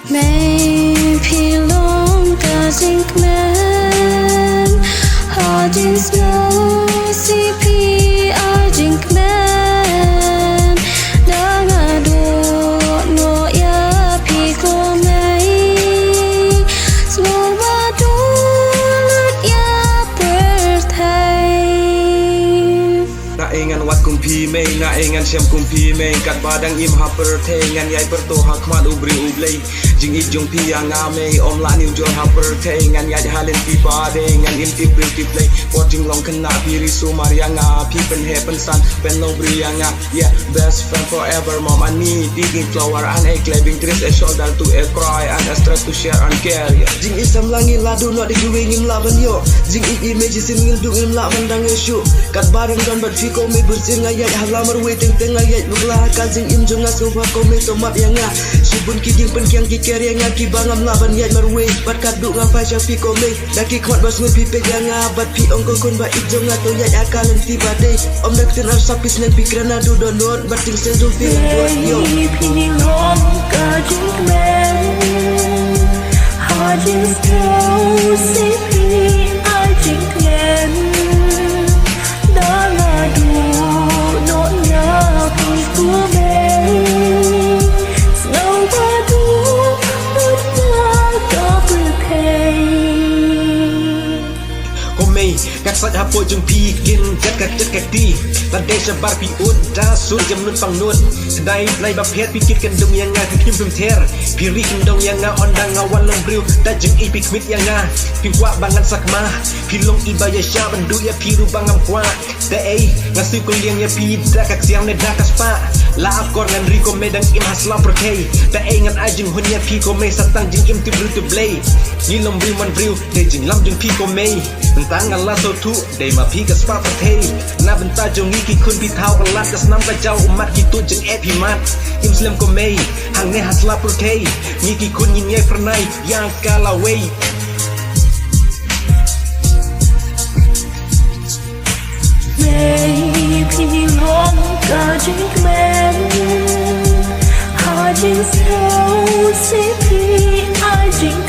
Mấy phi long cả dinh men Họ dinh snow si pi a dinh men Đã ngã đô nô ya pi cô mấy Snow ba đô lượt ya bơ thay Na ingan wat kumpi me na ingan siam kumpi me kat badang im haper the ngan yai perto hakmat ubri ublei jing it jong pi yang ame om la new jor haper the ngan yai halen pi pade ngan im tip bil play watching long kena pi risu marianga pi pen he pen san pen long brianga yeah best friend forever mom and me digging flower and a climbing trees a shoulder to a cry and a strength to share and care yeah. Jing it sam langi ladu not diwing im laban yo jing it image sin ngil dung im la mandang issue kat badang don but fi ko me bersing ayat halamar waiting teng ayat bugla kazing im junga sofa ko me tomat yanga subun kiding pen kyang kiker yanga ki bangam laban yat marwe bat kaduk ngafai syafi ko me daki khot bas ngi pipe yanga bat pi ongko kon ba ijonga to yat akalan ti bade om dak tin sapis nen pikrana du donot bat ting sen do fi buat yo pi long ka jing men ha jing snow si pi a jing men các sách hấp bội chung pi kinh chất cách đi và đây sẽ bar pi út đa số jam nun pang nun sedai play bab head pi kit kan dong yang nga kim pum ter pi ri kin dong yang nga on dang awan long briu da jeng i pi kmit yang nga pi wa bangan sakma pi long i ba ya sha ban du ya pi ru bangam kwa da ei nga su ko liang ya pi da kak siang ne da kaspa la akor ngan ri ko medang im haslam prokei da ei ngan ajing hun ya pi ko me satang jing im ti bru tu blay ni long briu man briu de jing lam jing pi ko me tentang Allah so tu dei ma pi ka spa patei na benta jong iki kun pi thau ka lat kas nam ka jau umat gitu jeng epi mat im slam ko mei hang ne hasla prokei ngiki kun yin ye pernai yang kala wei Mấy phi long cả dinh men Ha dinh snow si pi a dinh